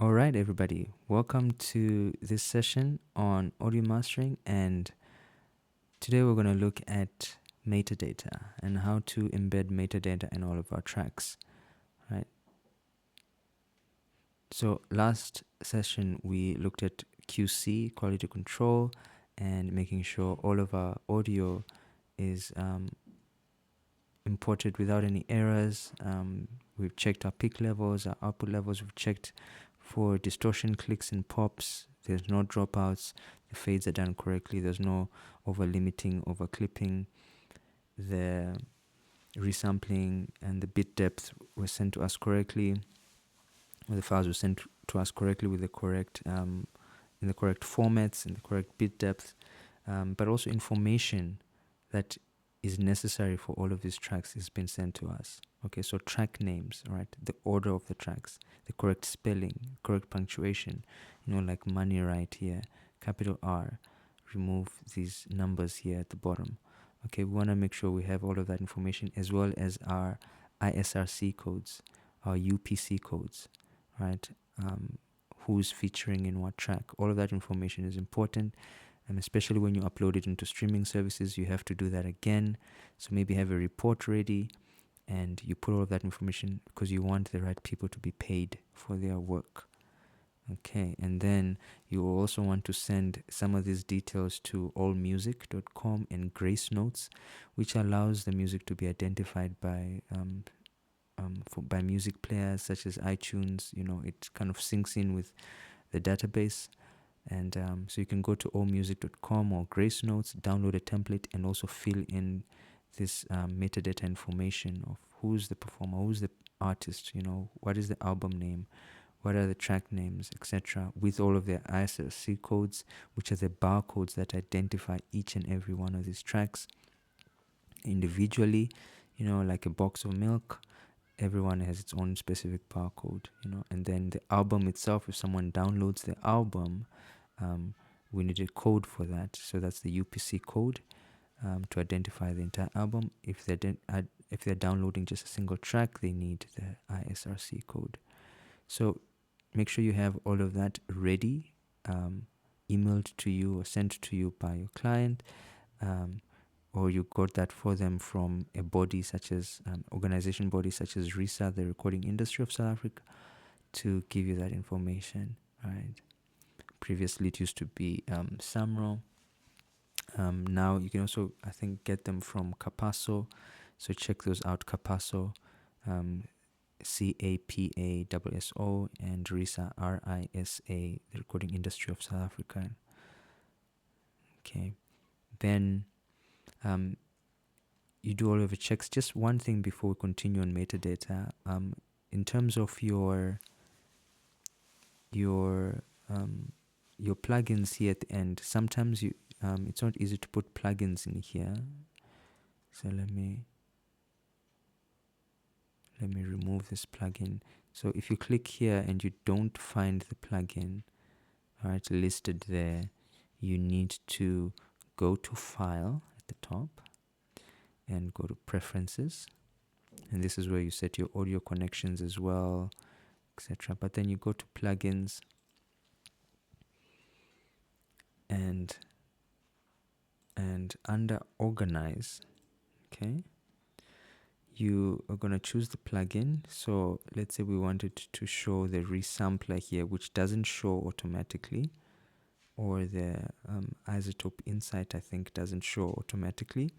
All right, everybody, welcome to this session on audio mastering, and today we're going to look at metadata and how to embed metadata in all of our tracks, right? So last session we looked at QC, quality control, and making sure all of our audio is imported without any errors. We've checked our peak levels, our output levels. We've checked for distortion clicks and pops. There's no dropouts. The fades are done correctly. There's no over limiting, over clipping. The resampling and the bit depth were sent to us correctly. The files were sent to us correctly with the correct in the correct formats, in the correct bit depth, but also information that is necessary for all of these tracks has been sent to us. Okay, so track names, right? The order of the tracks, the correct spelling, correct punctuation, like money right here, capital R, remove these numbers here at the bottom. Okay, we want to make sure we have all of that information as well as our ISRC codes, our UPC codes, right? Who's featuring in what track. All of that information is important. And especially when you upload it into streaming services, you have to do that again. So maybe have a report ready and you put all of that information because you want the right people to be paid for their work. Okay, and then you will also want to send some of these details to allmusic.com and Grace Notes, which allows the music to be identified by music players such as iTunes. It kind of syncs in with the database. And so you can go to allmusic.com or Grace Notes, download a template, and also fill in this metadata information of who's the performer, who's the artist, what is the album name, what are the track names, etc., with all of their ISRC codes, which are the barcodes that identify each and every one of these tracks individually, like a box of milk. Everyone has its own specific barcode, and then the album itself, if someone downloads the album, we need a code for that. So that's the UPC code to identify the entire album. If they're downloading just a single track, they need the ISRC code. So make sure you have all of that ready, emailed to you or sent to you by your client, or you got that for them from a body such as organization body such as RISA, the Recording Industry of South Africa, to give you that information, right? Previously it used to be SAMRO. Now you can also, I think, get them from Capasso, so check those out. Capasso, CAPASSO, and RISA, RISA, the Recording Industry of South Africa. Okay, then you do all of the checks. Just one thing before we continue on metadata, in terms of your plugins here at the end, sometimes it's not easy to put plugins in here. So let me remove this plugin. So if you click here and you don't find the plugin, all right, listed there, you need to go to File at the top and go to Preferences, and this is where you set your audio connections as well, etc. But then you go to Plugins, and under Organize, okay, you are going to choose the plugin. So let's say we wanted to show the resampler here, which doesn't show automatically, or the isotope insight, I think, doesn't show automatically.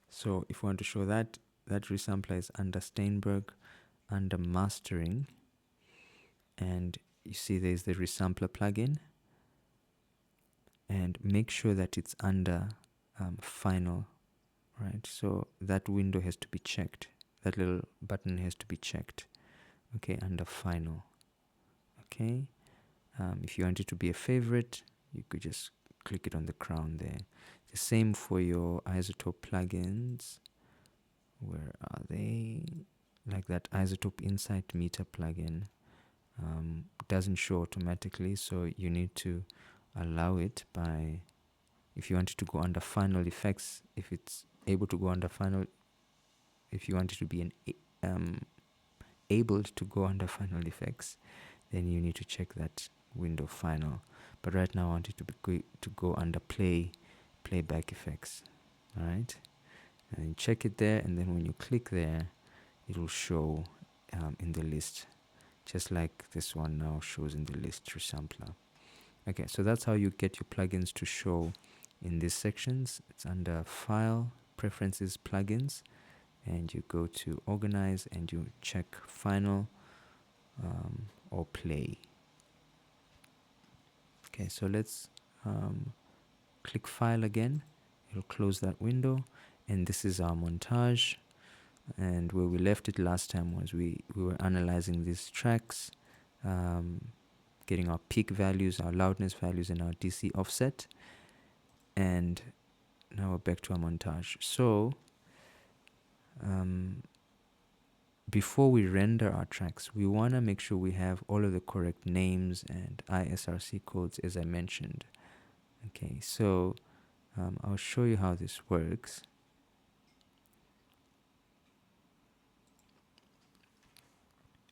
So if we want to show that resampler is under Steinberg, under Mastering, and you see there's the resampler plugin, and make sure that it's under Final, right? So that window has to be checked. That little button has to be checked, okay, under Final. Okay, if you want it to be a favorite, you could just click it on the crown there. The same for your isotope plugins. Where are they? Like that isotope insight meter plugin doesn't show automatically, so you need to allow it by, if you want it to go under Final Effects, if it's able to go under Final, if you want it to be an able to go under final effects, then you need to check that window final. But right now I want it to go under playback effects. All right, and you check it there, and then when you click there, it will show in the list, just like this one now shows in the list resampler. Okay, so that's how you get your plugins to show in these sections. It's under File, Preferences, Plugins, and you go to Organize and you check Final or Play. Okay, so let's click File again. It'll close that window, and this is our montage. And where we left it last time was we were analyzing these tracks, getting our peak values, our loudness values, and our DC offset. And now we're back to our montage. So before we render our tracks, we want to make sure we have all of the correct names and ISRC codes, as I mentioned. Okay, so I'll show you how this works.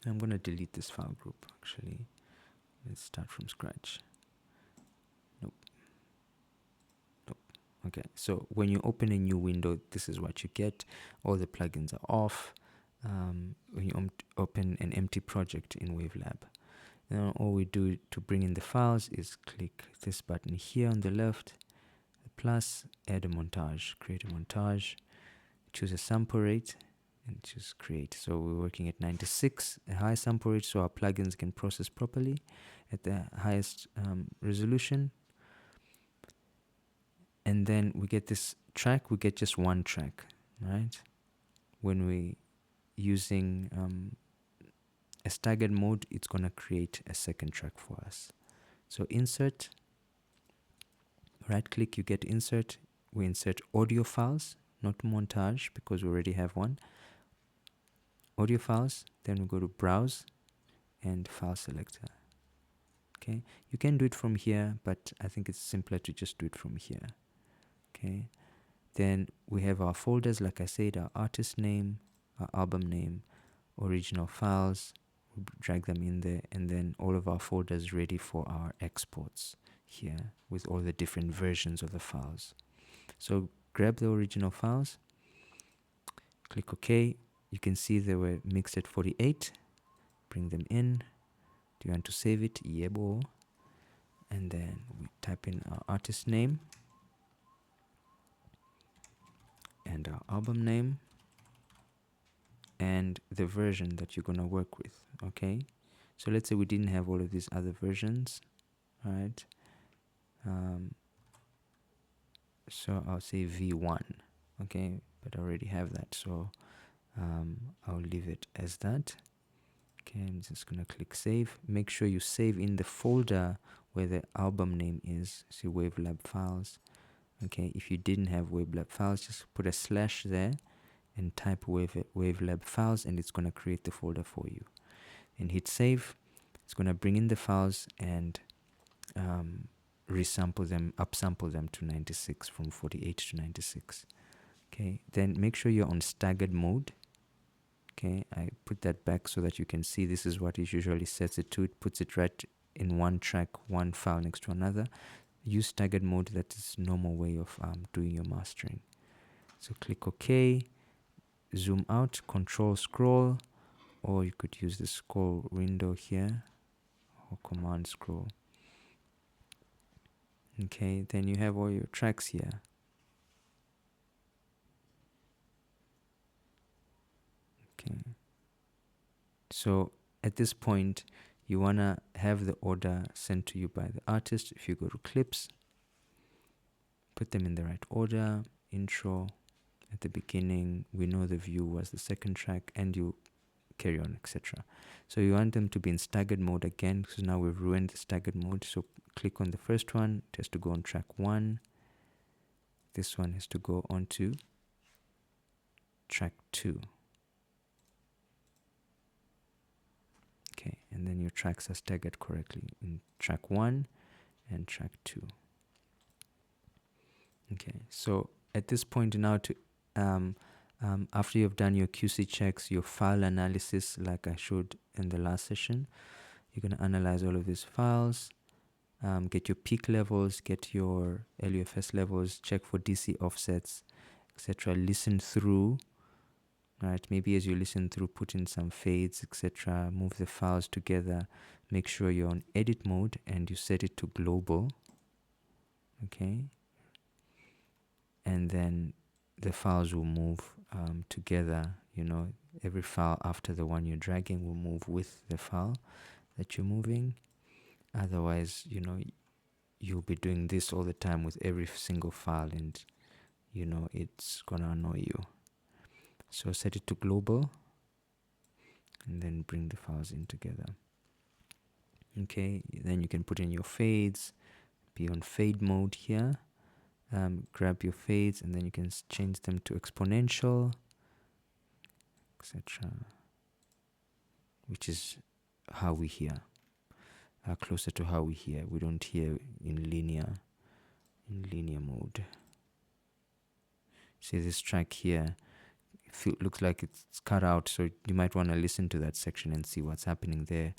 I'm going to delete this file group, actually. Let's start from scratch. Nope. Okay, so when you open a new window, this is what you get. All the plugins are off. When you open an empty project in Wavelab, now all we do to bring in the files is click this button here on the left, the plus, add a montage, create a montage, choose a sample rate, and choose create. So we're working at 96, a high sample rate, so our plugins can process properly at the highest resolution. And then we get this track, we get just one track, right? When we using a staggered mode, it's going to create a second track for us. So insert, right click, you get insert. We insert audio files, not montage, because we already have one. Audio files, then we go to browse and file selector. Okay, you can do it from here, but I think it's simpler to just do it from here. Okay, then we have our folders, like I said, our artist name, our album name, original files, drag them in there, and then all of our folders ready for our exports here with all the different versions of the files. So grab the original files, click OK. You can see they were mixed at 48. Bring them in. Do you want to save it? Yebo. And then we type in our artist name and our album name and the version that you're going to work with. Okay, so let's say we didn't have all of these other versions, right? So I'll say V1, okay, but I already have that, so I'll leave it as that. Okay, I'm just gonna click save. Make sure you save in the folder where the album name is. See Wavelab files. Okay, if you didn't have Wavelab files, just put a slash there and type Wavelab files, and it's gonna create the folder for you. And hit save. It's gonna bring in the files and resample them, upsample them to 96 from 48 to 96. Okay, then make sure you're on staggered mode. Okay, I put that back so that you can see this is what it usually sets it to. It puts it right in one track, one file next to another. Use staggered mode. That is normal way of doing your mastering. So click OK, zoom out, control scroll, or you could use the scroll window here, or command scroll. Okay, then you have all your tracks here. Okay, so at this point you want to have the order sent to you by the artist. If you go to clips, put them in the right order. Intro at the beginning, we know the view was the second track, and you carry on, etc. So you want them to be in staggered mode again, because now we've ruined the staggered mode. So click on the first one, it has to go on track 1. This one has to go on to track 2. Okay, and then your tracks are staggered correctly in track 1 and track 2. Okay, so at this point now, to After you've done your QC checks, your file analysis, like I showed in the last session, you're going to analyze all of these files, get your peak levels, get your LUFS levels, check for DC offsets, etc. Listen through, right? Maybe as you listen through, put in some fades, etc. Move the files together. Make sure you're on edit mode and you set it to global, okay? And then the files will move together. Every file after the one you're dragging will move with the file that you're moving. Otherwise, you'll be doing this all the time with every single file, and it's gonna annoy you. So set it to global and then bring the files in together. Okay, then you can put in your fades, be on fade mode here. Grab your fades and then you can change them to exponential, etc., which is how we hear, closer to how we hear. We don't hear in linear mode. See this track here, looks like it's cut out, so you might want to listen to that section and see what's happening there.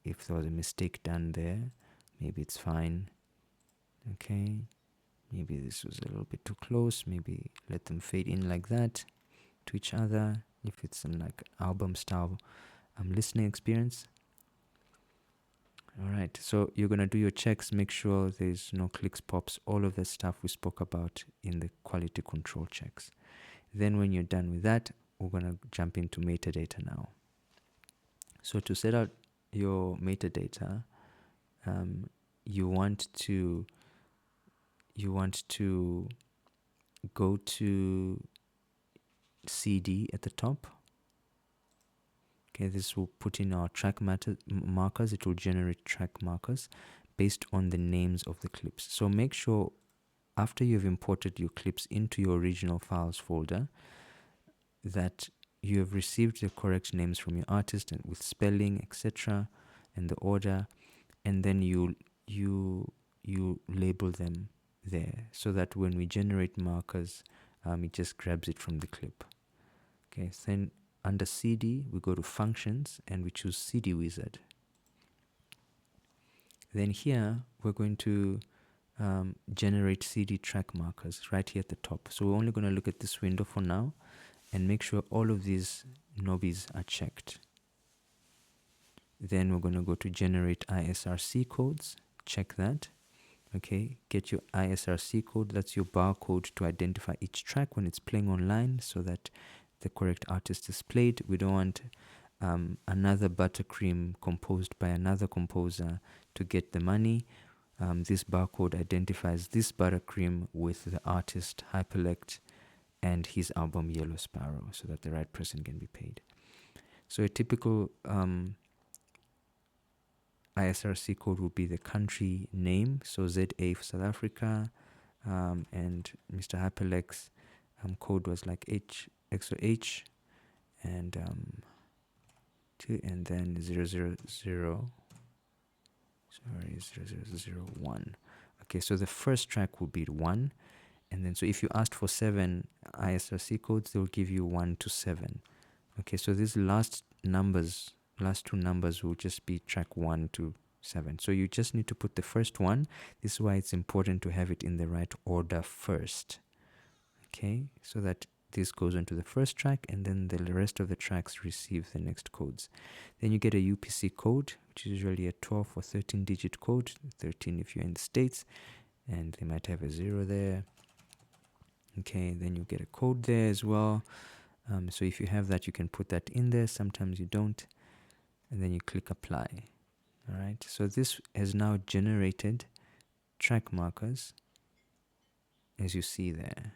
If there was a mistake done there, maybe it's fine. Okay, maybe this was a little bit too close. Maybe let them fade in like that to each other if it's in like album style listening experience. All right, so you're gonna do your checks, make sure there's no clicks, pops, all of the stuff we spoke about in the quality control checks. Then when you're done with that, we're gonna jump into metadata now. So to set out your metadata, you want to go to CD at the top. Okay, this will put in our track markers. It will generate track markers based on the names of the clips. So make sure after you've imported your clips into your original files folder that you have received the correct names from your artist and with spelling, etc., and the order, and then you label them there so that when we generate markers, it just grabs it from the clip. Okay, so then under CD, we go to functions and we choose CD wizard. Then here, we're going to generate CD track markers right here at the top. So we're only going to look at this window for now and make sure all of these knobbies are checked. Then we're going to go to generate ISRC codes, check that. Okay, get your ISRC code, that's your barcode to identify each track when it's playing online so that the correct artist is played. We don't want another buttercream composed by another composer to get the money. This barcode identifies this buttercream with the artist Hyperlect and his album Yellow Sparrow so that the right person can be paid. So a typical ISRC code will be the country name, so ZA for South Africa, and Mr. Hyperlect's code was like XOH, and and then 0001. Okay, so the first track will be 1, and then so if you asked for 7 ISRC codes, they will give you 1 to 7. Okay, so these last two numbers will just be track 1 to 7. So you just need to put the first one. This is why it's important to have it in the right order first. Okay, so that this goes into the first track and then the rest of the tracks receive the next codes. Then you get a UPC code, which is usually a 12 or 13 digit code, 13 if you're in the States, and they might have a 0 there. Okay, then you get a code there as well. So if you have that, you can put that in there. Sometimes you don't. And then you click apply. All right, so this has now generated track markers as you see there.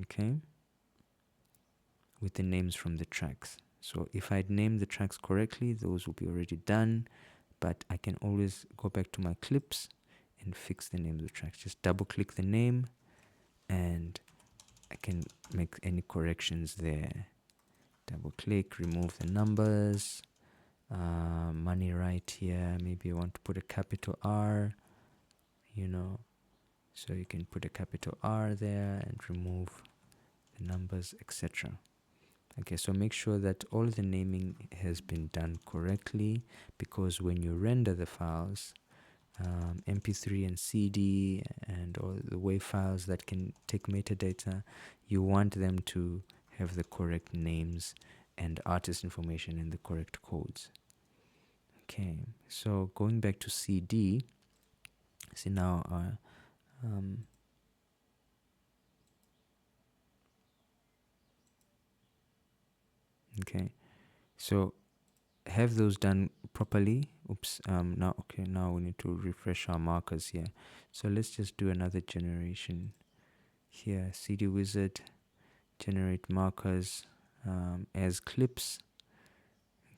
Okay, with the names from the tracks. So if I'd named the tracks correctly, those will be already done, but I can always go back to my clips and fix the names of the tracks. Just double click the name and I can make any corrections there. Double click, remove the numbers, money right here, maybe I want to put a capital R, So you can put a capital R there and remove the numbers, etc. Okay, so make sure that all the naming has been done correctly, because when you render the files, MP3 and CD and all the WAV files that can take metadata, you want them to have the correct names and artist information in the correct codes. Okay, so going back to CD, see now okay, so have those done properly. Oops, now we need to refresh our markers here. So let's just do another generation here. CD wizard, generate markers as clips.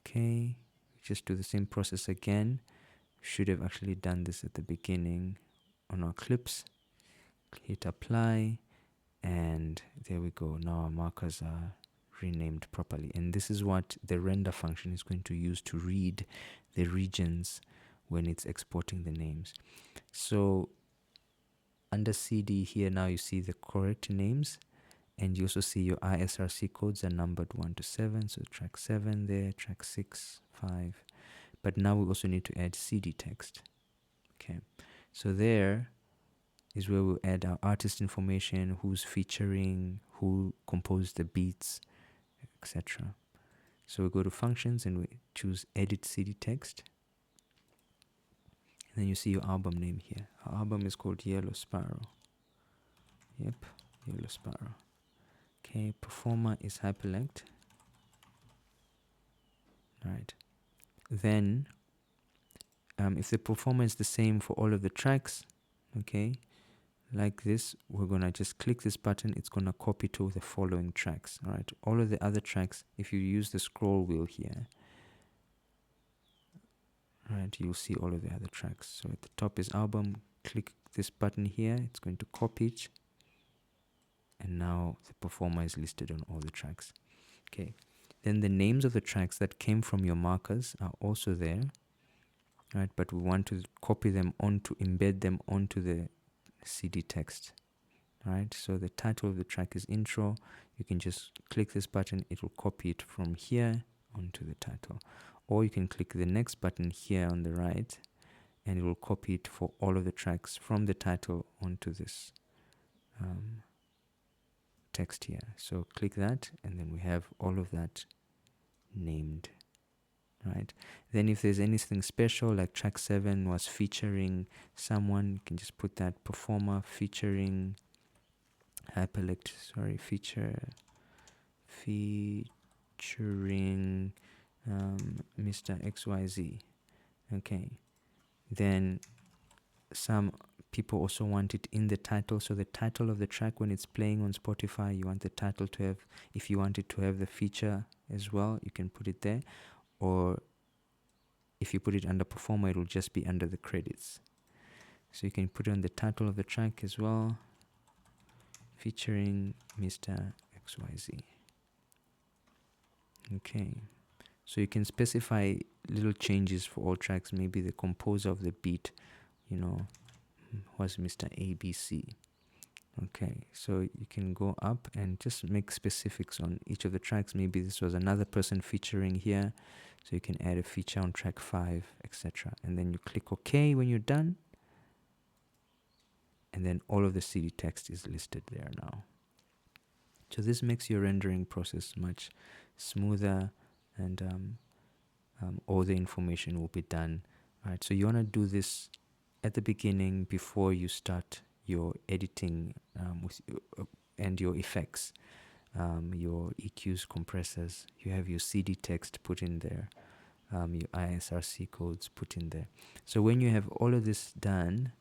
Okay, just do the same process again. Should have actually done this at the beginning on our clips. Hit apply, and there we go. Now our markers are renamed properly, and this is what the render function is going to use to read the regions when it's exporting the names. So under CD here, now you see the correct names, and you also see your ISRC codes are numbered 1 to 7, so track 7 there, track 6, 5. But now we also need to add CD text. Okay, so there is where we'll add our artist information, who's featuring, who composed the beats, etc. So we go to functions and we choose edit CD text. And then you see your album name here. Our album is called Yellow Sparrow. Yep, Yellow Sparrow. Okay, performer is hyperlink. Right. Then, if the performer is the same for all of the tracks, okay, like this, we're gonna just click this button. It's gonna copy to the following tracks. All right, all of the other tracks, if you use the scroll wheel here, right, you'll see all of the other tracks. So at the top is album. Click this button here. It's going to copy it, and now the performer is listed on all the tracks. Okay, then the names of the tracks that came from your markers are also there, right? But we want to copy them onto, embed them onto the CD text, right? So the title of the track is intro. You can just click this button, it will copy it from here onto the title. Or you can click the next button here on the right, and it will copy it for all of the tracks from the title onto this text here. So click that, and then we have all of that named, right? Then if there's anything special, like track 7 was featuring someone, you can just put that performer featuring hyperlink, featuring Mr. XYZ. Okay, then some people also want it in the title. So the title of the track, when it's playing on Spotify, you want the title to have, if you want it to have the feature as well, you can put it there. Or if you put it under performer, it will just be under the credits. So you can put it on the title of the track as well, featuring Mr. XYZ. Okay, so you can specify little changes for all tracks. Maybe the composer of the beat, was Mr. ABC. Okay, so you can go up and just make specifics on each of the tracks. Maybe this was another person featuring here, so you can add a feature on track 5, etc. And then you click OK when you're done, and then all of the CD text is listed there now. So this makes your rendering process much smoother, and all the information will be done. Right, so you want to do this at the beginning before you start your editing and your effects, your EQs, compressors. You have your CD text put in there, your ISRC codes put in there. So when you have all of this done,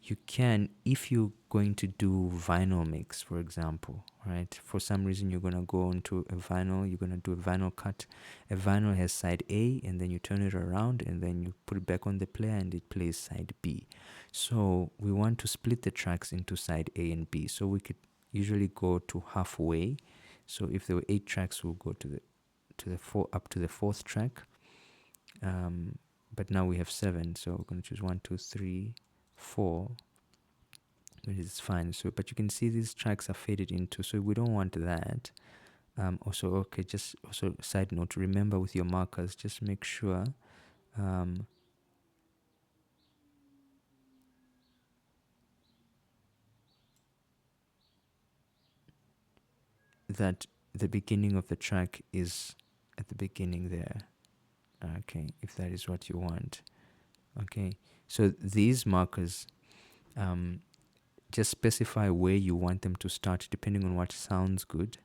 you can, if you're going to do vinyl mix, for example, right? For some reason you're going to go into a vinyl, you're going to do a vinyl cut. A vinyl has side A, and then you turn it around, and then you put it back on the player, and it plays side B. So we want to split the tracks into side A and B. So we could usually go to halfway. So if there were 8 tracks, we'll go to the up to the 4th track. But now we have 7, so we're going to choose 1, 2, 3, 4. So it's fine. So, but you can see these tracks are faded into, so we don't want that. Also, okay, just also side note, remember with your markers, just make sure that the beginning of the track is at the beginning there. Okay, if that is what you want. Okay, so these markers, just specify where you want them to start depending on what sounds good.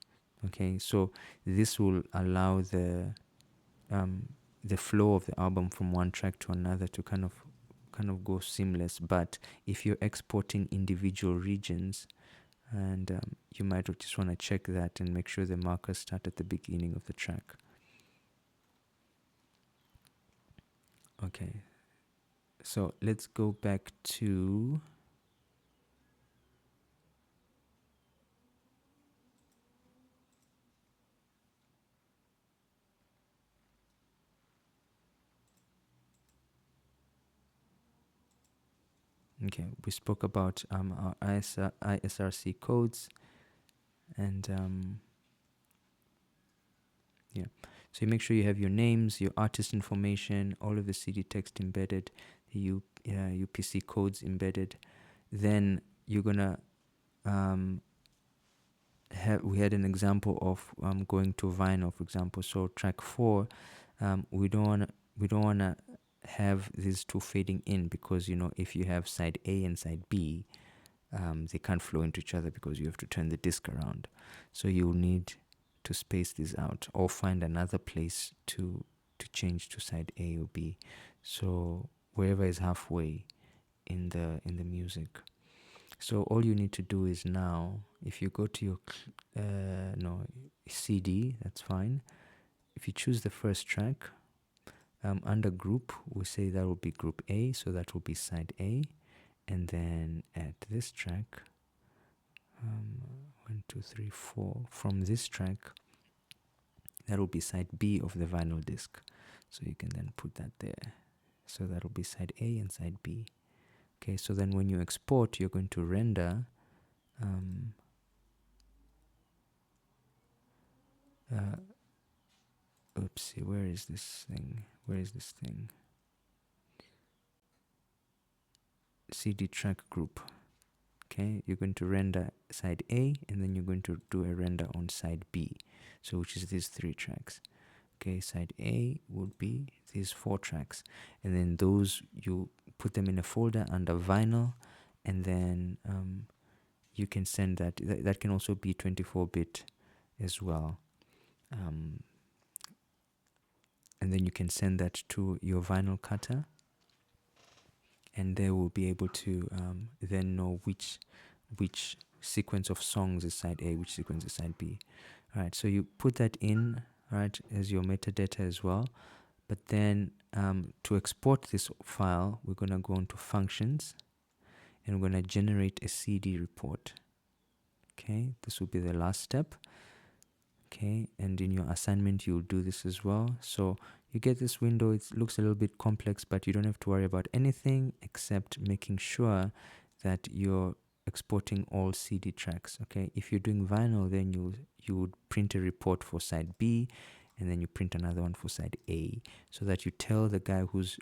Okay, so this will allow the flow of the album from one track to another to kind of go seamless. But if you're exporting individual regions, and you might just want to check that and make sure the markers start at the beginning of the track. Okay, so let's go back to okay, we spoke about our ISRC codes, and yeah, so you make sure you have your names, your artist information, all of the CD text embedded, the UPC codes embedded. Then you're gonna we had an example of going to vinyl, for example. So track 4, we don't wanna have these two fading in, because if you have side A and side B, they can't flow into each other because you have to turn the disc around. So you'll need to space these out or find another place to change to side A or B. So wherever is halfway in the music. So all you need to do is now, if you go to your CD, that's fine. If you choose the first track, under group, we say that will be group A, so that will be side A. And then at this track, 1, 2, 3, 4, from this track, that will be side B of the vinyl disc. So you can then put that there. So that will be side A and side B. Okay, so then when you export, you're going to render oopsie, where is this thing? CD track group. Okay, you're going to render side A, and then you're going to do a render on side B, so which is these 3 tracks. Okay, side A would be these 4 tracks, and then those you put them in a folder under vinyl, and then you can send that can also be 24-bit as well, and then you can send that to your vinyl cutter, and they will be able to then know which sequence of songs is side A, which sequence is side B. All right, so you put that in, right, as your metadata as well. But then to export this file, we're going to go into functions, and we're going to generate a CD report. Okay, this will be the last step. Okay, and in your assignment, you'll do this as well. So you get this window. It looks a little bit complex, but you don't have to worry about anything except making sure that you're exporting all CD tracks. Okay, if you're doing vinyl, then you would print a report for side B, and then you print another one for side A, so that you tell the guy who's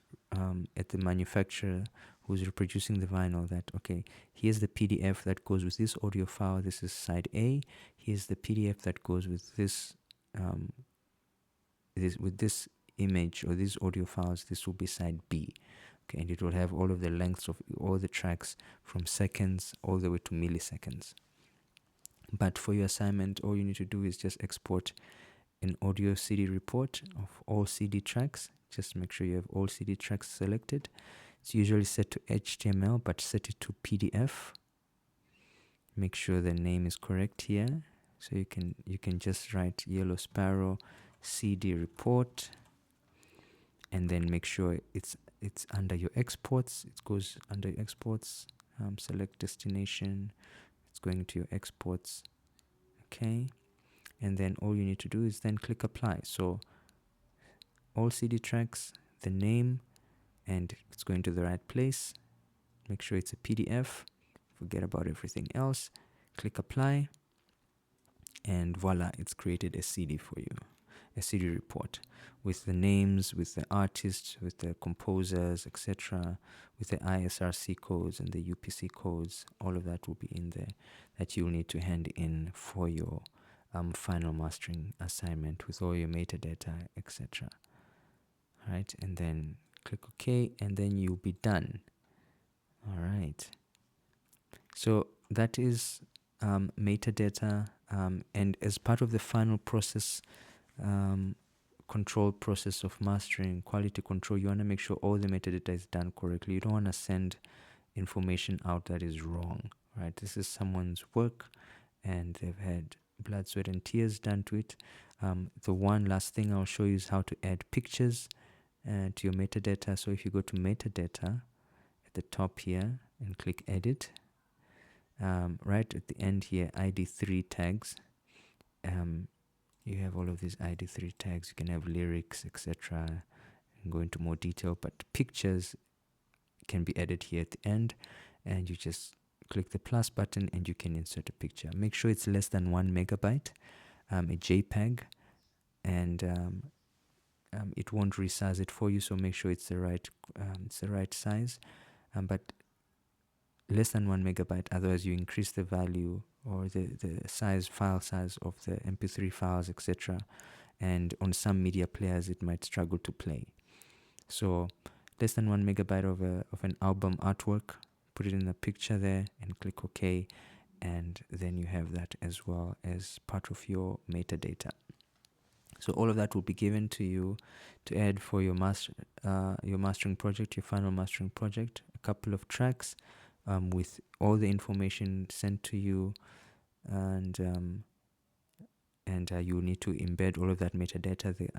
at the manufacturer who's reproducing the vinyl that, okay, here's the PDF that goes with this audio file, this is side A, here's the PDF that goes with this this image or these audio files, this will be side B. Okay, and it will have all of the lengths of all the tracks from seconds all the way to milliseconds. But for your assignment, all you need to do is just export an audio CD report of all CD tracks. Just make sure you have all CD tracks selected. It's usually set to HTML, but set it to PDF. Make sure the name is correct here. So you can just write Yellow Sparrow CD report, and then make sure it's under your exports. It goes under your exports. Select destination. It's going to your exports. Okay, and then all you need to do is then click apply. So all CD tracks, the name, and it's going to the right place. Make sure it's a PDF. Forget about everything else. Click apply, and voila, it's created a CD for you, a CD report with the names, with the artists, with the composers, etc., with the ISRC codes and the UPC codes. All of that will be in there that you'll need to hand in for your final mastering assignment with all your metadata, etc. All right, and then click OK, and then you'll be done. All right. So that is metadata, and as part of the final process, control process of mastering, quality control, you want to make sure all the metadata is done correctly. You don't want to send information out that is wrong, right? This is someone's work, and they've had blood, sweat, and tears done to it. The one last thing I'll show you is how to add pictures to your metadata. So if you go to metadata at the top here and click edit, right at the end here, ID3 tags, you have all of these ID3 tags. You can have lyrics, etc., and go into more detail, but pictures can be added here at the end, and you just click the plus button and you can insert a picture. Make sure it's less than 1 megabyte, a JPEG, and it won't resize it for you, so make sure it's the right size, but less than 1 megabyte, otherwise you increase the value or the file size of the MP3 files, etc., and on some media players it might struggle to play. So less than 1 megabyte of an album artwork, put it in the picture there and click OK, and then you have that as well as part of your metadata. So all of that will be given to you to add for your mastering project, your final mastering project. A couple of tracks with all the information sent to you, and you need to embed all of that metadata, the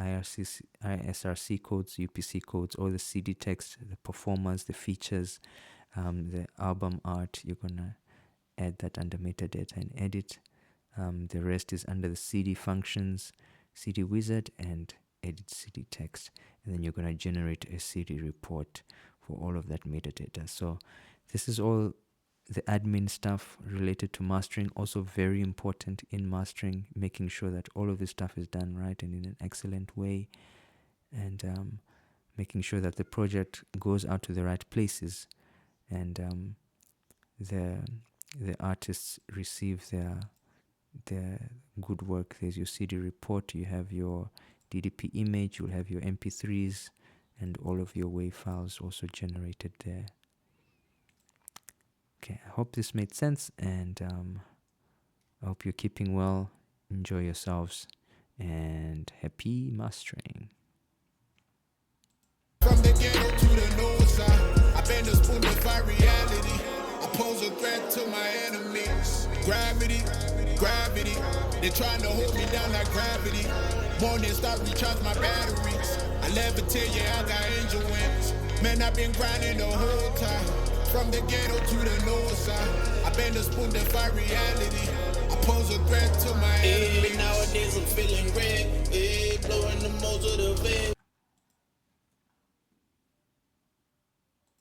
ISRC codes, UPC codes, all the CD text, the performers, the features, the album art. You're gonna add that under metadata and edit. The rest is under the CD functions, CD wizard, and edit CD text, and then you're gonna generate a CD report for all of that metadata. So this is all the admin stuff related to mastering. Also very important in mastering, making sure that all of this stuff is done right and in an excellent way, and making sure that the project goes out to the right places, and the artists receive their good work. There's your CD report, you have your DDP image, you'll have your MP3s, and all of your WAV files also generated there. Okay, I hope this made sense, and I hope you're keeping well. Enjoy yourselves, and happy mastering. From the ghetto to the north side, I've been a spoon of fire reality. I pose a threat to my enemies. Gravity, gravity, they're trying to hold me down like gravity. Morning start recharge my batteries. I levitate, yeah, I got angel wings. Man, I've been grinding the whole time. From the ghetto to the north side, I've been a spoon of fire reality. I pose a threat to my enemies. Nowadays I'm feeling red, blowing the most of the red.